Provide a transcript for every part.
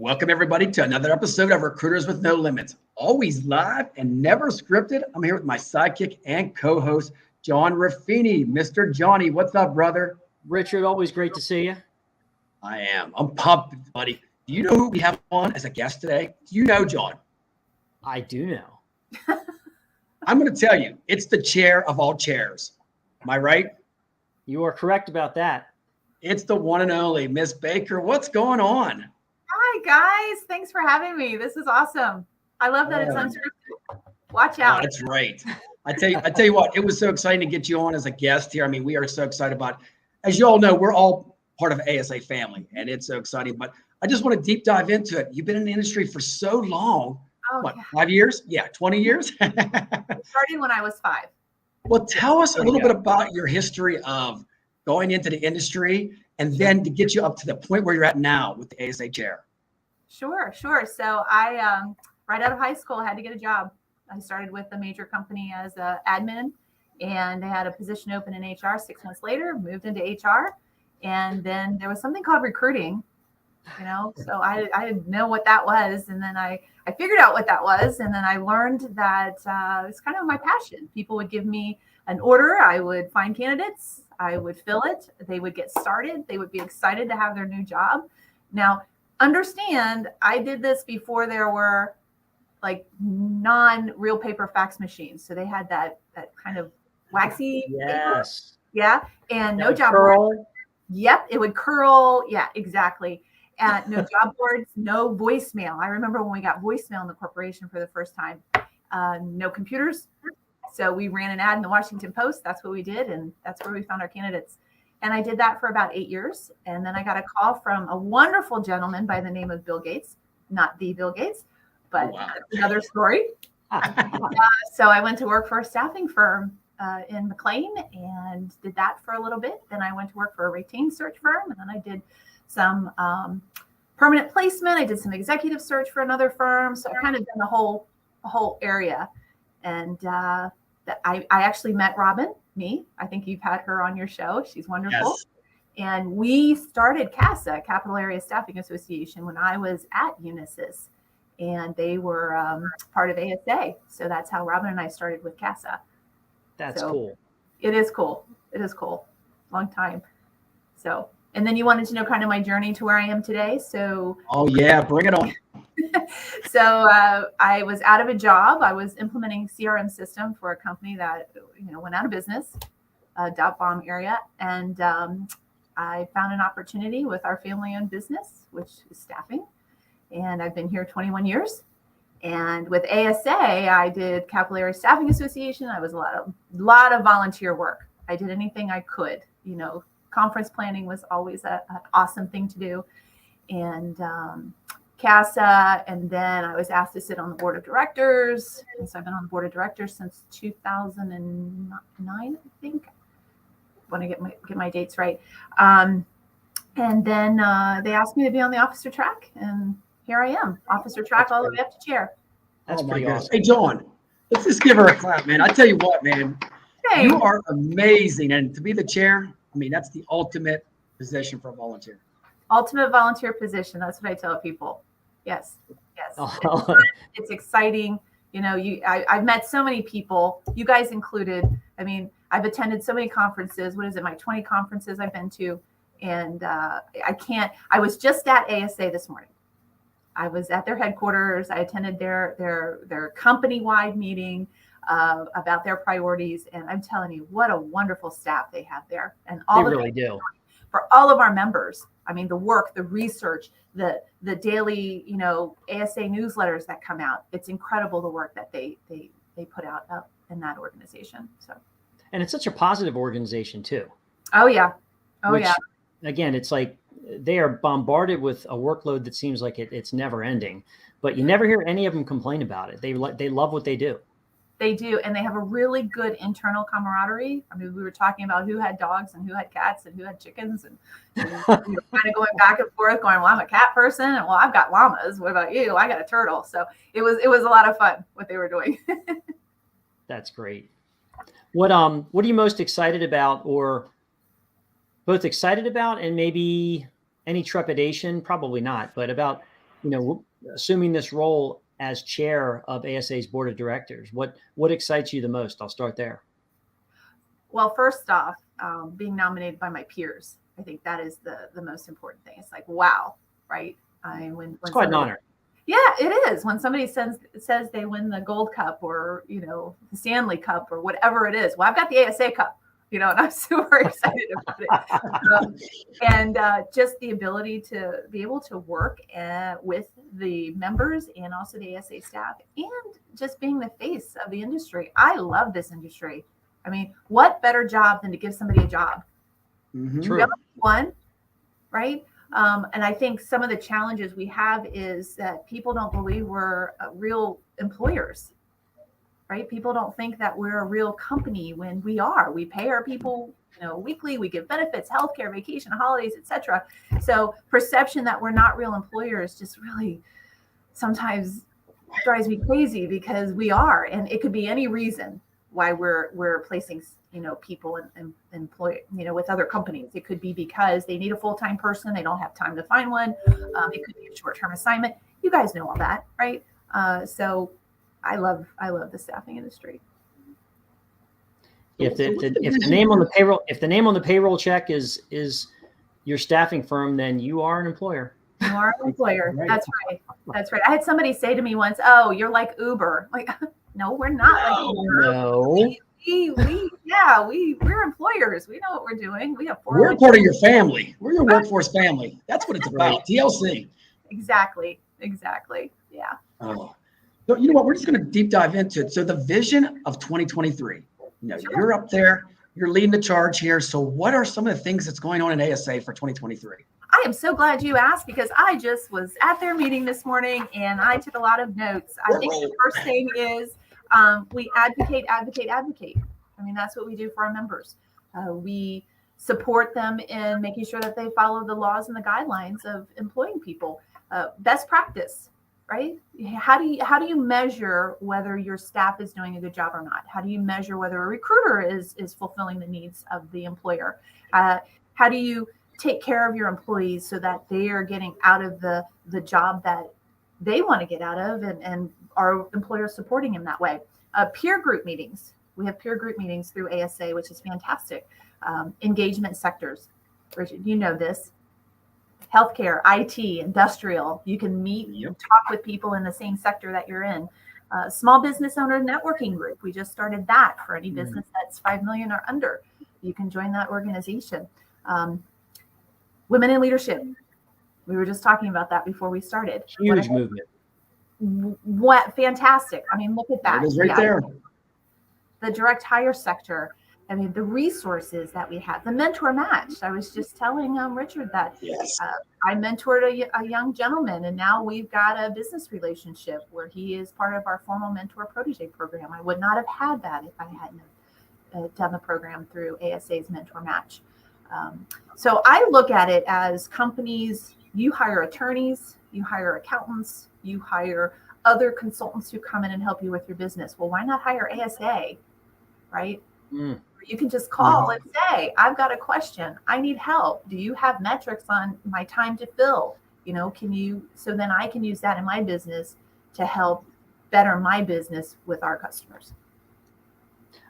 Welcome, everybody, to another episode of Recruiters with No Limits. Always live and never scripted. I'm here with my sidekick and co-host, John Raffini. Mr. Johnny, what's up, brother? Richard, always great to see you. I am. I'm pumped, buddy. Do you know who we have on as a guest today? Do you know, John? I do know. I'm going to tell you, it's the chair of all chairs. Am I right? You are correct about that. It's the one and only Miss Baker. What's going on? Hi, guys. Thanks for having me. This is awesome. I love that it's unscripted. Watch out. Oh, that's right. I tell you what, it was so exciting to get you on as a guest here. I mean, we are so excited about, as you all know, we're all part of ASA family, and it's so exciting. But I just want to deep dive into it. You've been in the industry for so long. Oh, what, yeah. 5 years? Yeah, 20 years? Starting when I was 5. Well, tell us a little bit about your history of going into the industry and then to get you up to the point where you're at now with the ASA chair. Sure. So I, right out of high school, had to get a job. I started with a major company as an admin, and they had a position open in HR. 6 months later, moved into HR. And then there was something called recruiting, so I didn't know what that was. And then I figured out what that was. And then I learned that it's kind of my passion. People would give me an order. I would find candidates. I would fill it. They would get started. They would be excited to have their new job. Now, understand, I did this before there were like non-real paper fax machines. So they had that kind of waxy paper. Yeah. And no job boards. Yep. It would curl. Yeah, exactly. And no job boards, no voicemail. I remember when we got voicemail in the corporation for the first time, no computers. So we ran an ad in the Washington Post. That's what we did. And that's where we found our candidates. And I did that for about 8 years. And then I got a call from a wonderful gentleman by the name of Bill Gates, not the Bill Gates, but another story. So I went to work for a staffing firm in McLean and did that for a little bit. Then I went to work for a retained search firm. And then I did some permanent placement. I did some executive search for another firm. So I kind of done the whole area. And I actually met Robin. I think you've had her on your show. She's wonderful. Yes. And we started CASA, Capital Area Staffing Association, when I was at Unisys, and they were part of ASA. So that's how Robin and I started with CASA. That's cool. It is cool. Long time. So, and then you wanted to know kind of my journey to where I am today. So. Oh yeah, bring it on. So I was out of a job. I was implementing a CRM system for a company that went out of business, dot bomb area, and I found an opportunity with our family-owned business, which is staffing, and I've been here 21 years. And with ASA, I did Capital Area Staffing Association. I was a lot of volunteer work. I did anything I could. Conference planning was always an awesome thing to do, and CASA, and then I was asked to sit on the board of directors. And so I've been on the board of directors since 2009, I think. Want to get my dates right. And then they asked me to be on the officer track, and here I am, officer track all the way up to chair. That's pretty awesome. Hey, John, let's just give her a clap, man. I tell you what, man, you are amazing. And to be the chair, I mean, that's the ultimate position for a volunteer. Ultimate volunteer position. That's what I tell people. Yes. Oh. It's exciting. I've met so many people, you guys included. I mean, I've attended so many conferences. What is it? My 20 conferences I've been to. And I was just at ASA this morning. I was at their headquarters. I attended their company-wide meeting about their priorities. And I'm telling you, what a wonderful staff they have there. And all they really do. For all of our members. I mean, the work, the research, the daily, ASA newsletters that come out. It's incredible the work that they put out in that organization. So, and it's such a positive organization too. Oh yeah. Again, it's like they are bombarded with a workload that seems like it's never ending, but you never hear any of them complain about it. They love what they do. They do, and they have a really good internal camaraderie. I mean, we were talking about who had dogs and who had cats and who had chickens, and we were kind of going back and forth, going, "Well, I'm a cat person, and well, I've got llamas. What about you? I got a turtle." So it was a lot of fun what they were doing. That's great. What are you most excited about, or both excited about and maybe any trepidation? Probably not, but about assuming this role as chair of ASA's board of directors, what excites you the most? I'll start there. Well, first off, being nominated by my peers, I think that is the most important thing. It's like, wow, right? When it's quite an honor. Yeah, it is. When somebody says they win the Gold Cup or, the Stanley Cup or whatever it is. Well, I've got the ASA Cup, and I'm super excited about it. And just the ability to be able to work with the members and also the ASA staff and just being the face of the industry. I love this industry. I mean, what better job than to give somebody a job? Mm-hmm. We only have one, right? And I think some of the challenges we have is that people don't believe we're real employers, right? People don't think that we're a real company when we are. We pay our people, weekly. We give benefits, healthcare, vacation, holidays, etc. So perception that we're not real employers just really sometimes drives me crazy because we are, and it could be any reason why we're placing people and employ with other companies. It could be because they need a full-time person, they don't have time to find one. It could be a short-term assignment. You guys know all that, right? So I love the staffing industry. If the name on the payroll check is your staffing firm, then you are an employer. You are an employer. Right. That's right. I had somebody say to me once, "Oh, you're like Uber." Like, no, we're not like Uber. No. We're employers. We know what we're doing. We have We're part of your family. We're your workforce family. That's what it's about. TLC. Exactly. Yeah. Oh. So you know what? We're just going to deep dive into it. So the vision of 2023. Sure. You're up there. You're leading the charge here. So what are some of the things that's going on in ASA for 2023? I am so glad you asked because I just was at their meeting this morning and I took a lot of notes. I think the first thing is we advocate. I mean, that's what we do for our members. We support them in making sure that they follow the laws and the guidelines of employing people. Best practice, right? How do you measure whether your staff is doing a good job or not? How do you measure whether a recruiter is fulfilling the needs of the employer? How do you take care of your employees so that they are getting out of the job that they want to get out of and our employers supporting them that way? Peer group meetings. We have peer group meetings through ASA, which is fantastic. Engagement sectors. Richard, you know this. Healthcare, IT, industrial. You can meet, talk with people in the same sector that you're in. Small business owner networking group. We just started that for any business that's 5 million or under. You can join that organization. Women in leadership. We were just talking about that before we started. Huge movement. What fantastic. I mean, look at that. It is right there. The direct hire sector. I mean, the resources that we have, the mentor match. I was just telling Richard that I mentored a young gentleman, and now we've got a business relationship where he is part of our formal mentor protege program. I would not have had that if I hadn't done the program through ASA's mentor match. So I look at it as companies, you hire attorneys, you hire accountants, you hire other consultants who come in and help you with your business. Well, why not hire ASA, right? You can just call and say, I've got a question. I need help. Do you have metrics on my time to fill? So then I can use that in my business to help better my business with our customers.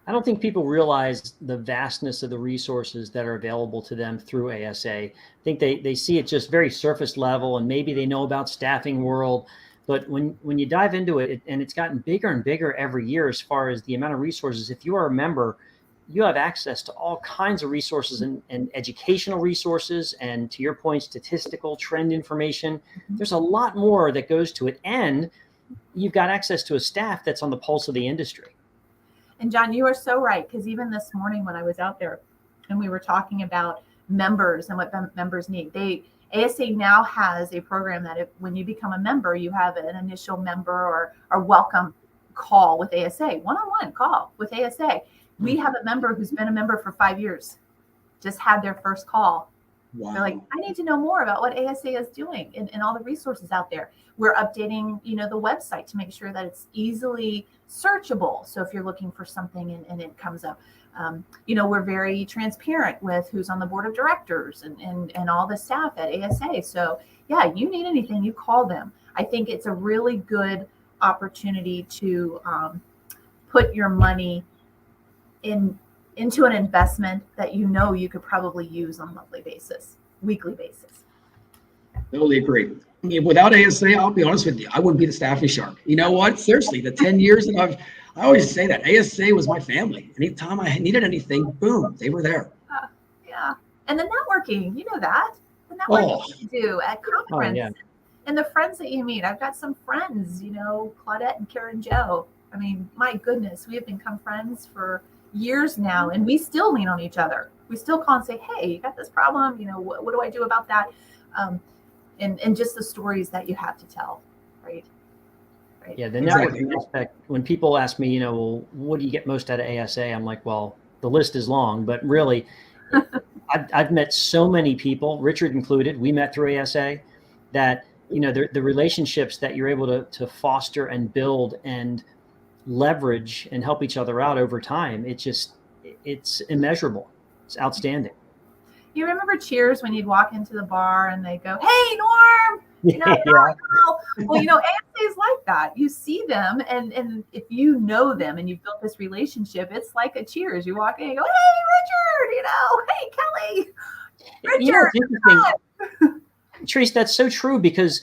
I don't think people realize the vastness of the resources that are available to them through ASA. I think they see it just very surface level, and maybe they know about staffing world. But when you dive into it, and it's gotten bigger and bigger every year as far as the amount of resources, if you are a member, you have access to all kinds of resources and educational resources. And to your point, statistical trend information. There's a lot more that goes to it. And you've got access to a staff that's on the pulse of the industry. And John, you are so right. Because even this morning when I was out there and we were talking about members and what members need, ASA now has a program that when you become a member, you have an initial member or welcome call with ASA, one-on-one call with ASA. We have a member who's been a member for 5 years, just had their first call. Wow. They're like, I need to know more about what ASA is doing and all the resources out there. We're updating, the website to make sure that it's easily searchable. So if you're looking for something and it comes up, we're very transparent with who's on the board of directors and all the staff at ASA. So yeah, you need anything, you call them. I think it's a really good opportunity to put your money into an investment that you could probably use on a monthly basis, weekly basis. Totally agree. I mean, without ASA, I'll be honest with you, I wouldn't be the staffing shark. You know what? Seriously, the 10 years that I always say that ASA was my family. Anytime I needed anything, boom, they were there. Yeah. And the networking, you know that. The networking you do at conference and the friends that you meet. I've got some friends, Claudette and Karen Joe. I mean, my goodness, we have become friends for years now, and we still lean on each other. We still call and say, hey, you got this problem, what do I do about that? And just the stories that you have to tell, right? Yeah, the networking aspect, when people ask me, well, what do you get most out of ASA? I'm like, well, the list is long, but really, I've met so many people, Richard included, we met through ASA, that, the relationships that you're able to foster and build and leverage and help each other out over time, it's immeasurable. It's outstanding. You remember Cheers when you'd walk into the bar and they go, hey, Norm, well, ASA is like that. You see them, and if you know them and you've built this relationship, it's like a Cheers. You walk in and you go, hey, Richard, hey, Kelly, Richard. It's interesting. Threase, that's so true, because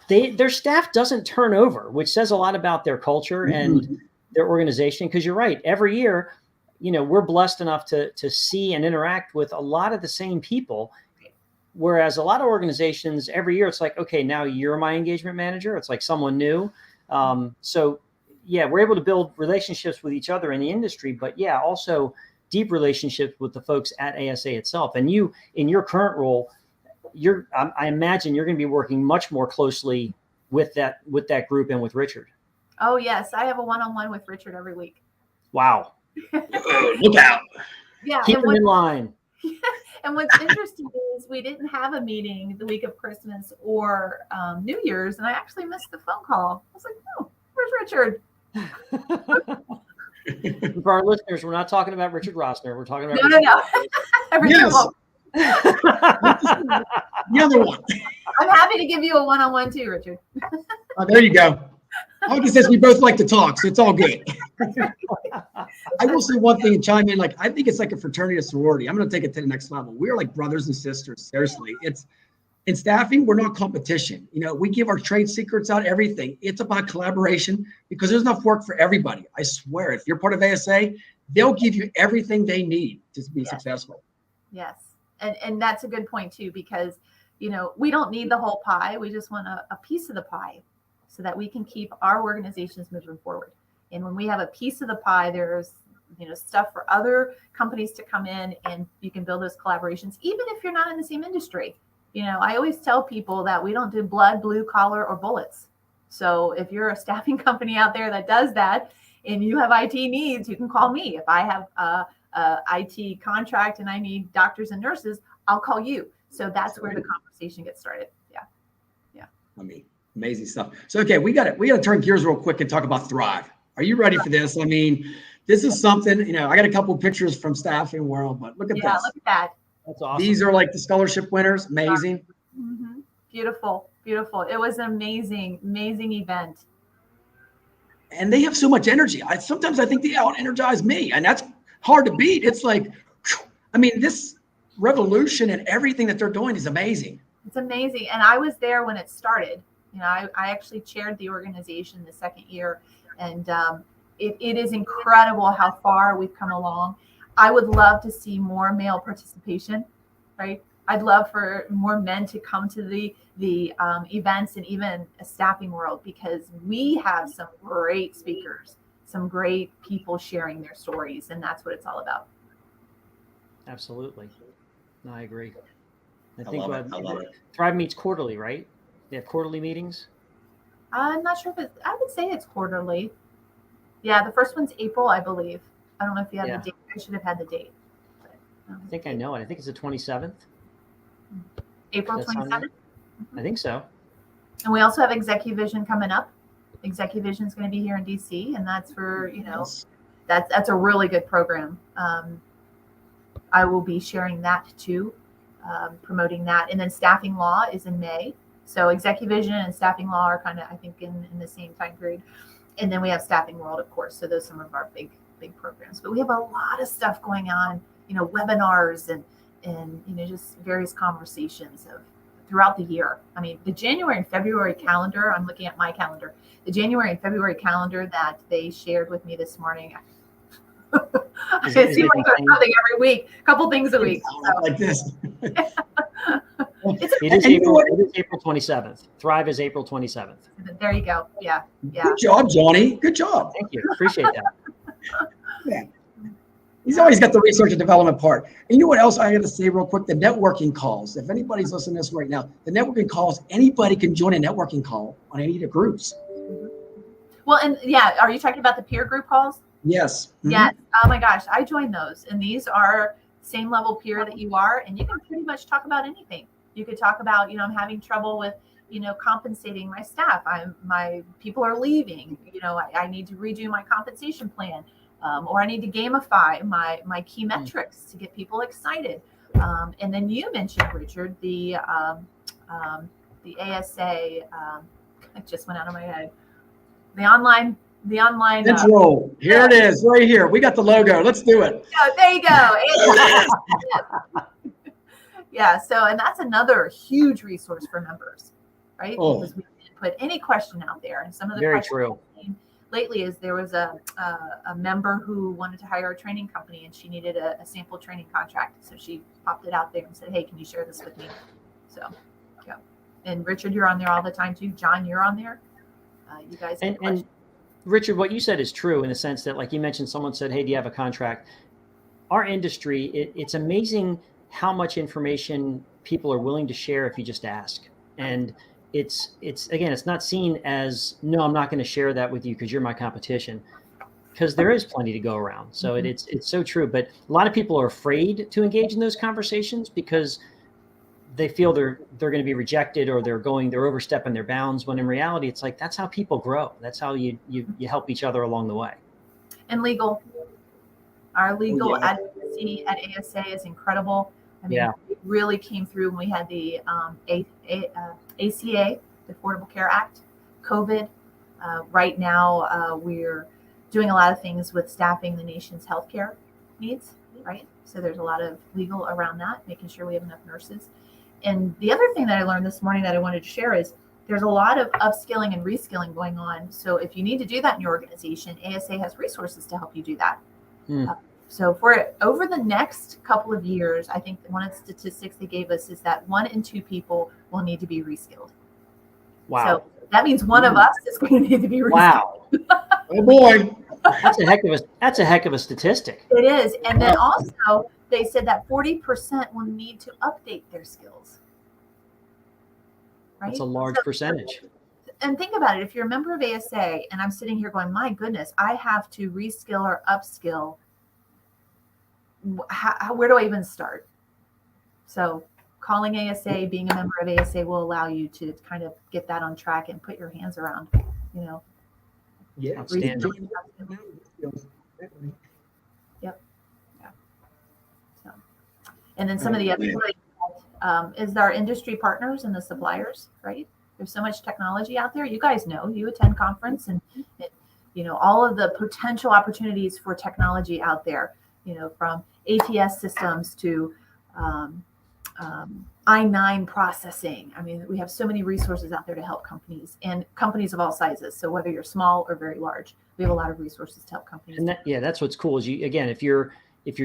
their staff doesn't turn over, which says a lot about their culture and their organization. Because you're right, every year, we're blessed enough to see and interact with a lot of the same people. Whereas a lot of organizations, every year, it's like, okay, now you're my engagement manager. It's like someone new. So yeah, we're able to build relationships with each other in the industry, but yeah, also deep relationships with the folks at ASA itself. And you, in your current role, I imagine you're going to be working much more closely with that group and with Richard. Oh yes, I have a one-on-one with Richard every week. Wow. Look out. Yeah. Keep them in line. And what's interesting is we didn't have a meeting the week of Christmas or New Year's, and I actually missed the phone call. I was like, oh, where's Richard? For our listeners, we're not talking about Richard Rossner. We're talking about No. Yes. The other one. I'm happy to give you a one-on-one too, Richard. There you go. Like he says, we both like to talk, so it's all good. I will say one thing and chime in. Like, I think it's like a fraternity or sorority. I'm going to take it to the next level. We're like brothers and sisters. Seriously, it's in staffing. We're not competition. We give our trade secrets out, everything. It's about collaboration, because there's enough work for everybody. I swear, if you're part of ASA, they'll give you everything they need to be successful. Yes, and that's a good point too, because we don't need the whole pie. We just want a piece of the pie, so that we can keep our organizations moving forward. And when we have a piece of the pie, there's stuff for other companies to come in, and you can build those collaborations, even if you're not in the same industry. I always tell people that we don't do blood, blue collar, or bullets. So if you're a staffing company out there that does that, and you have IT needs, you can call me. If I have a IT contract and I need doctors and nurses, I'll call you. So that's where the conversation gets started. Yeah. I mean, amazing stuff. So, okay, we got to turn gears real quick and talk about Thrive. Are you ready for this? I mean, this is something, I got a couple of pictures from staffing world, but look at this. Yeah, look at that. That's awesome. These are like the scholarship winners. Amazing. Mm-hmm. Beautiful. It was an amazing event. And they have so much energy. Sometimes I think they out-energize me, and that's hard to beat. It's like, this revolution and everything that they're doing is amazing. It's amazing. And I was there when it started. I actually chaired the organization the second year, and it is incredible how far we've come along. I would love to see more male participation, right? I'd love for more men to come to the events and even a staffing world, because we have some great speakers, some great people sharing their stories, and that's what it's all about. Absolutely. No, I agree. I love it. Thrive meets quarterly, right? They have quarterly meetings? I'm not sure if I would say it's quarterly. Yeah, the first one's April, I believe. I don't know if you have the date. I should have had the date. But, I think I know it. I think it's the 27th. April 27th? I think so. And we also have Executive Vision coming up. Executive Vision is going to be here in DC, and that's for, that's a really good program. I will be sharing that too, promoting that. And then Staffing Law is in May. So executive vision and staffing law are kind of, I think, in the same time period. And then we have Staffing World, of course. So those are some of our big programs. But we have a lot of stuff going on, webinars and just various conversations throughout the year. I mean, the January and February calendar, I'm looking at my calendar, the January and February calendar that they shared with me this morning. It seems like there's something every week, a couple things a week. So. Like this. It is April 27th. Thrive is April 27th. There you go. Yeah. Good job, Johnny. Good job. Thank you. Appreciate that. Yeah. He's always got the research and development part. And you know what else I got to say real quick? The networking calls. If anybody's listening to this right now, the networking calls, anybody can join a networking call on any of the groups. Well, and yeah, are you talking about the peer group calls? Yes. Mm-hmm. Yes. Oh my gosh, I joined those. And these are same level peer that you are. And you can pretty much talk about anything. You could talk about, I'm having trouble with, compensating my staff. My people are leaving. I need to redo my compensation plan. Or I need to gamify my key metrics to get people excited. And then you mentioned, Richard, the ASA, it just went out of my head. The online. Let's roll. Here it is, right here. We got the logo. Let's do it. Oh, there you go. Yeah. So, and that's another huge resource for members, right? Oh. Because we can put any question out there, and some of the Very questions true. lately is there was a member who wanted to hire a training company, and she needed a sample training contract. So she popped it out there and said, "Hey, can you share this with me?" So, yeah. And Richard, you're on there all the time too. John, you're on there. You guys. And Richard, what you said is true in the sense that, like you mentioned, someone said, "Hey, do you have a contract?" Our industry, it's amazing how much information people are willing to share if you just ask. And it's not seen as, no, I'm not going to share that with you because you're my competition, because there is plenty to go around. So it's so true. But a lot of people are afraid to engage in those conversations because they feel they're going to be rejected, or they're overstepping their bounds, when in reality, it's like, that's how people grow. That's how you help each other along the way. And our legal advocacy at ASA is incredible. I mean, it really came through when we had the ACA, the Affordable Care Act, COVID. Right now, we're doing a lot of things with staffing the nation's healthcare needs, right? So there's a lot of legal around that, making sure we have enough nurses. And the other thing that I learned this morning that I wanted to share is there's a lot of upskilling and reskilling going on. So if you need to do that in your organization, ASA has resources to help you do that. So for over the next couple of years, I think one of the statistics they gave us is that 1 in 2 people will need to be reskilled. Wow. So that means one of us is going to need to be reskilled. Wow. Oh boy. That's a heck of a statistic. It is. And then also they said that 40% will need to update their skills. Right? That's a large percentage. And think about it. If you're a member of ASA and I'm sitting here going, my goodness, I have to reskill or upskill. Where do I even start? So calling ASA, being a member of ASA will allow you to kind of get that on track and put your hands around, Yeah. Outstanding. Yep. Yeah. So, and then some of the other is our industry partners and the suppliers, right? There's so much technology out there. You guys know, you attend conference and all of the potential opportunities for technology out there, from ATS systems to I-9 processing. I mean, we have so many resources out there to help companies, and companies of all sizes. So whether you're small or very large, we have a lot of resources to help companies. And that's what's cool is if you're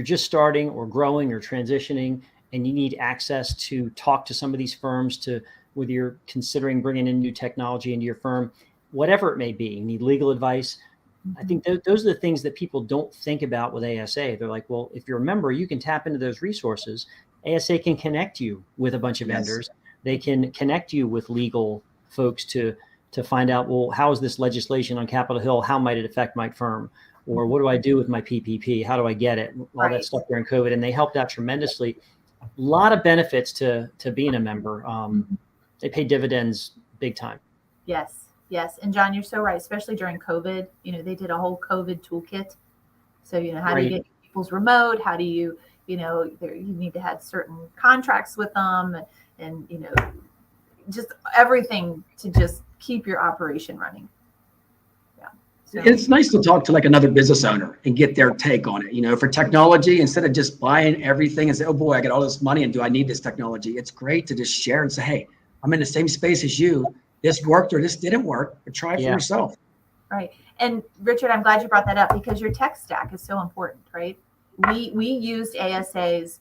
just starting or growing or transitioning and you need access to talk to some of these firms, whether you're considering bringing in new technology into your firm, whatever it may be, you need legal advice. I think those are the things that people don't think about with ASA. They're like, well, if you're a member, you can tap into those resources. ASA can connect you with a bunch of vendors. They can connect you with legal folks to find out, well, how is this legislation on Capitol Hill? How might it affect my firm? Or what do I do with my PPP? How do I get it? All that stuff during COVID. And they helped out tremendously. A lot of benefits to being a member. They pay dividends big time. Yes. And John, you're so right, especially during COVID. They did a whole COVID toolkit. So, how do you get people's remote? How do you, you need to have certain contracts with them and just everything to just keep your operation running. Yeah. So. It's nice to talk to like another business owner and get their take on it. You know, for technology, instead of just buying everything and say, oh boy, I got all this money and do I need this technology? It's great to just share and say, hey, I'm in the same space as you. This worked or this didn't work, but try it for yourself. Right. And Richard, I'm glad you brought that up because your tech stack is so important, right? We used ASA's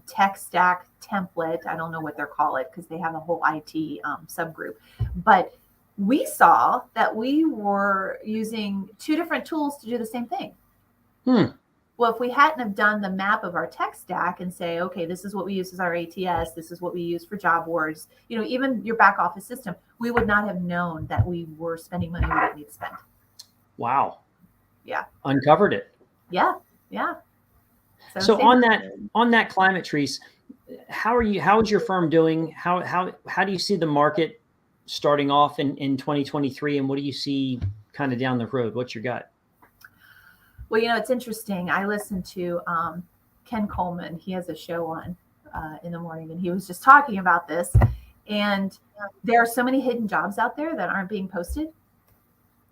tech stack template. I don't know what they're called because they have a whole IT subgroup, but we saw that we were using two different tools to do the same thing. Well, if we hadn't have done the map of our tech stack and say, okay, this is what we use as our ATS, this is what we use for job boards, you know, even your back office system, we would not have known that we were spending money we didn't need to spend. Wow. Yeah. Uncovered it. Yeah. Yeah. So on that climate, Threase, how is your firm doing? How do you see the market starting off in 2023, and what do you see kind of down the road? What's your gut? Well, you know, it's interesting. I listened to Ken Coleman. He has a show on in the morning, and he was just talking about this. And there are so many hidden jobs out there that aren't being posted,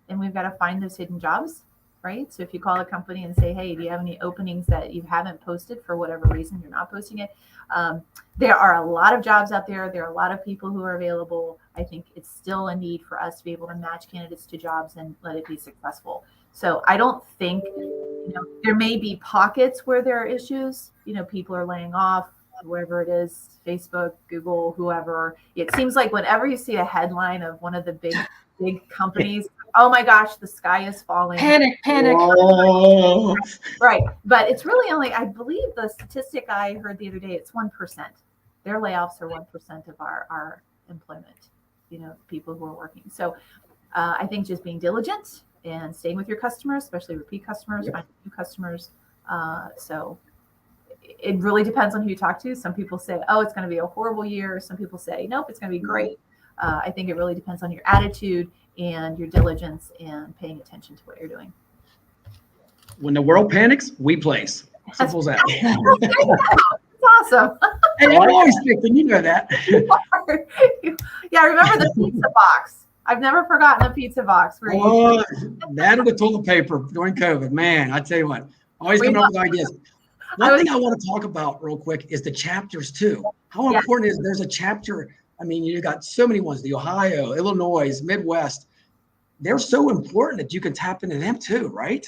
and we've got to find those hidden jobs, right? So if you call a company and say, hey, do you have any openings that you haven't posted for whatever reason you're not posting it? There are a lot of jobs out there. There are a lot of people who are available. I think it's still a need for us to be able to match candidates to jobs and let it be successful. So I don't think, you know, there may be pockets where there are issues, you know, people are laying off, whoever it is, Facebook, Google, whoever. It seems like whenever you see a headline of one of the big companies, oh my gosh, the sky is falling. Panic. Oh. Right. But it's really only, I believe the statistic I heard the other day, it's 1%. Their layoffs are 1% of our employment, you know, people who are working. So I think just being diligent and staying with your customers, especially repeat customers, finding new customers. So it really depends on who you talk to. Some people say, oh, it's going to be a horrible year. Some people say, nope, it's going to be great. I think it really depends on your attitude and your diligence and paying attention to what you're doing. When the world panics, we place. Simple as that. That's awesome. And I'm always thinking, you know that. Yeah, remember the pizza box. I've never forgotten the pizza box. That or the toilet paper during COVID. Man, I tell you what, always coming up with ideas. One thing I want to talk about real quick is the chapters too. How important is there's a chapter? I mean, you got so many ones, the Ohio, Illinois, Midwest. They're so important that you can tap into them too, right?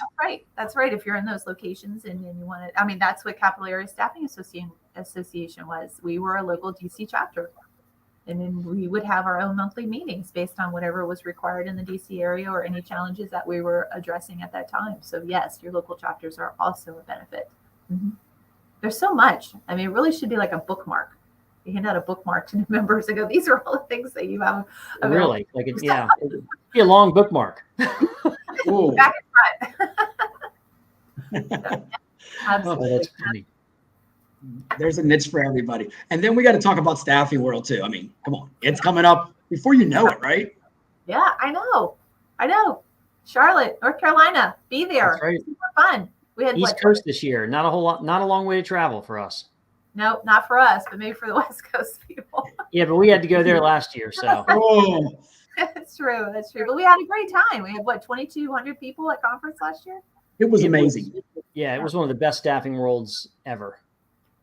That's right. If you're in those locations and you want to, I mean, that's what Capital Area Staffing Association was. We were a local DC chapter. And then we would have our own monthly meetings based on whatever was required in the DC area or any challenges that we were addressing at that time. So yes, your local chapters are also a benefit. Mm-hmm. There's so much. I mean, it really should be like a bookmark. You hand out a bookmark to new members and go, these are all the things that you have. Really? Like it'd be a long bookmark. Back and front. Absolutely. Oh, that's funny. There's a niche for everybody. And then we got to talk about staffing world too. I mean, come on, it's coming up before you know it, right? Yeah, I know. Charlotte, North Carolina, be there. That's right. Super fun. We had East Coast this year. Not a long way to travel for us. No, not for us, but maybe for the West Coast people. Yeah, but we had to go there last year, so. That's true. But we had a great time. We had 2,200 people at conference last year. It was amazing. It was one of the best staffing worlds ever.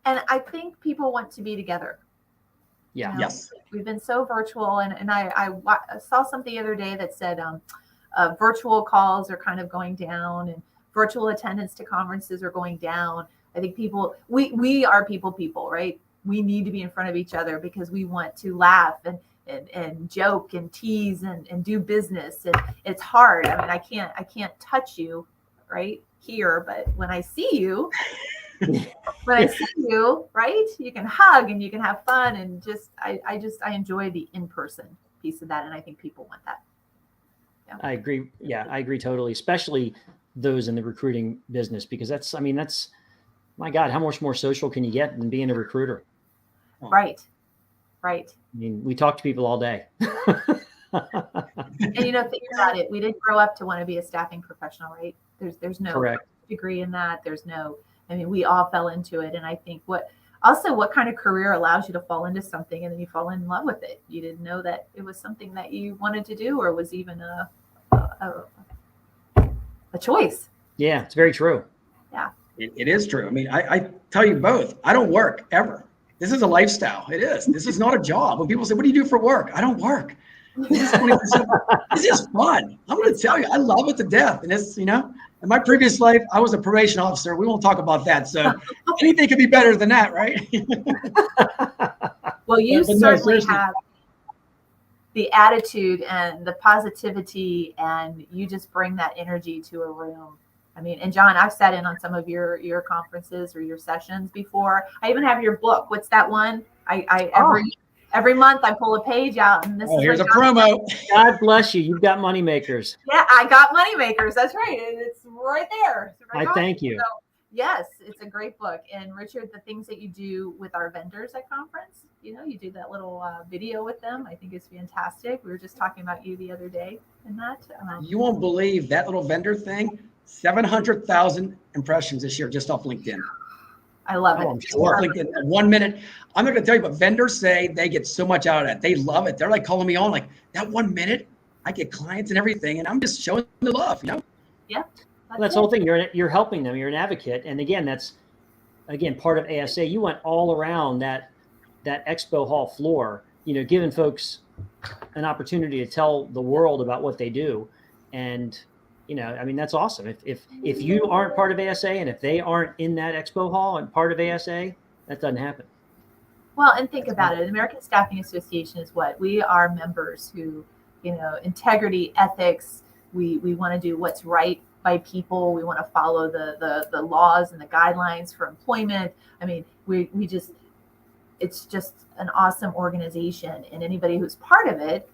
And I think people want to be together. Yeah. You know, yes. We've been so virtual, and I saw something the other day that said virtual calls are kind of going down, and virtual attendance to conferences are going down. I think we are people, right? We need to be in front of each other because we want to laugh and joke and tease and do business. And it's hard. I mean, I can't touch you right here, but when I see you, right, you can hug and you can have fun and I enjoy the in-person piece of that. And I think people want that. Yeah. I agree. Yeah, I agree totally, especially those in the recruiting business, because that's, my God, how much more social can you get than being a recruiter? Right. I mean, we talk to people all day. And think about it. We didn't grow up to want to be a staffing professional, right? There's no Correct. degree in that. We all fell into it. And I think what also what kind of career allows you to fall into something and then you fall in love with it. You didn't know that it was something that you wanted to do or was even a choice. Yeah, it's very true. Yeah. It is true. I mean, I tell you both, I don't work ever. This is a lifestyle. It is. This is not a job. When people say, what do you do for work? I don't work. This is fun. I'm going to tell you, I love it to death. And it's, in my previous life, I was a probation officer. We won't talk about that. So anything could be better than that, right? Well, you certainly have the attitude and the positivity, and you just bring that energy to a room. I mean, and John, I've sat in on some of your conferences or your sessions before. I even have your book. What's that one? Every month I pull a page out, and this is here's a promo. God bless you. You've got money makers. Yeah, I got money makers. That's right. It's right there. I thank you. So, yes, it's a great book. And Richard, the things that you do with our vendors at conference, you do that little video with them. I think it's fantastic. We were just talking about you the other day in that. You won't believe that little vendor thing. 700,000 impressions this year just off LinkedIn. I love it. I'm sure. LinkedIn, 1 minute. I'm not going to tell you, but vendors say they get so much out of it. They love it. They're like calling me on like that 1 minute. I get clients and everything, and I'm just showing the love. Yeah. That's the whole thing. You're helping them. You're an advocate, and again, that's part of ASA. You went all around that expo hall floor, giving folks an opportunity to tell the world about what they do, and that's awesome. If you aren't part of ASA and if they aren't in that expo hall and part of ASA, that doesn't happen. Well, and think about it. The American Staffing Association is what? We are members who, integrity, ethics. We want to do what's right by people. We want to follow the laws and the guidelines for employment. I mean, it's just an awesome organization, and anybody who's part of it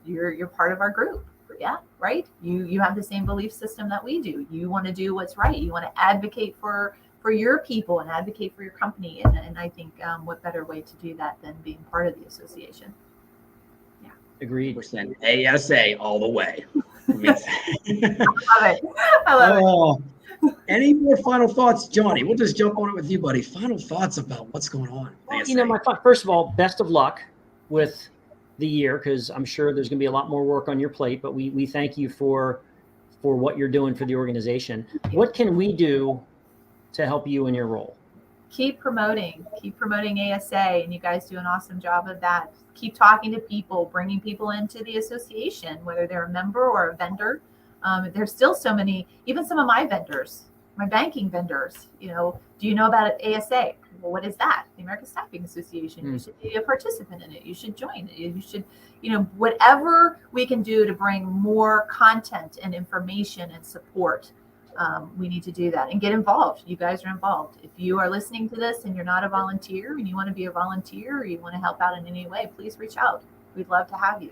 you're part of our group. Yeah, right. You have the same belief system that we do. You want to do what's right. You want to advocate for your people and advocate for your company. And I think what better way to do that than being part of the association? Yeah. Agreed. ASA all the way. I love it. Any more final thoughts, Johnny? We'll just jump on it with you, buddy. Final thoughts about what's going on. Well, first of all, best of luck with the year, because I'm sure there's going to be a lot more work on your plate, but we thank you for what you're doing for the organization. What can we do to help you in your role? Keep promoting ASA, and you guys do an awesome job of that. Keep talking to people, bringing people into the association, whether they're a member or a vendor. There's still so many, even some of my vendors, my banking vendors, do you know about ASA? Well, what is that? The American Staffing Association. You should be a participant in it. You should join it. You should, whatever we can do to bring more content and information and support. We need to do that and get involved. You guys are involved. If you are listening to this and you're not a volunteer and you want to be a volunteer or you want to help out in any way, please reach out. We'd love to have you.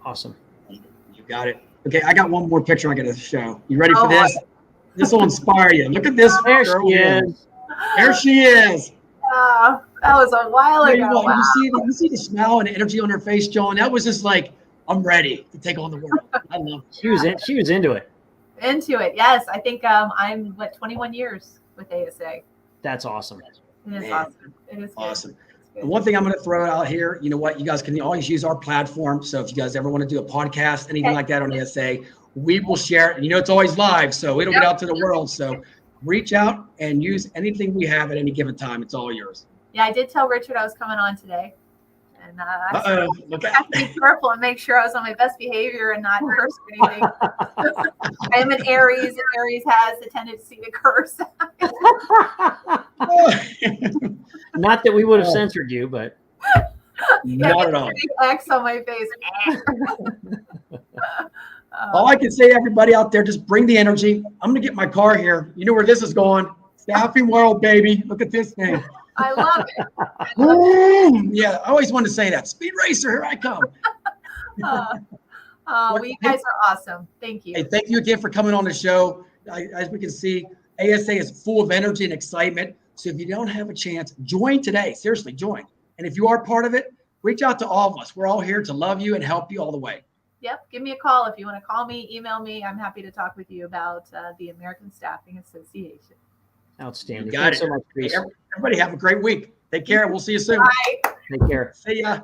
Awesome. You got it. Okay, I got one more picture I got to show. You ready for this? This will inspire you. Look at this. There she is. There she is. That was a while ago. Wow. You see the smile and the energy on her face, John? That was just like, I'm ready to take on the world. I love it. She was into it. Into it, yes. I think I'm 21 years with ASA. That's awesome. It is awesome. It is awesome. And one thing I'm going to throw out here, you know what? You guys can always use our platform. So if you guys ever want to do a podcast, anything like that on ASA, we will share it. And it's always live, so it'll get out to the world. So reach out and use anything we have at any given time. It's all yours. Yeah, I did tell Richard I was coming on today. And I have to be careful and make sure I was on my best behavior and not curse or anything. I am an Aries, and Aries has a tendency to curse. Not that we would have censored you, but not at all. X on my face. All I can say to everybody out there, just bring the energy. I'm going to get my car here. You know where this is going. Staffing world, baby. Look at this thing. I love it. Yeah, I always wanted to say that. Speed racer, here I come. Well, you guys are awesome. Thank you. Hey, thank you again for coming on the show. As we can see, ASA is full of energy and excitement. So if you don't have a chance, join today. Seriously, join. And if you are part of it, reach out to all of us. We're all here to love you and help you all the way. Yep. Give me a call. If you want to call me, email me. I'm happy to talk with you about the American Staffing Association. Outstanding. You got Thanks it. so much, Hey, Threase. everybody have a great week. Take care. We'll see you soon. Bye. Take care. See ya.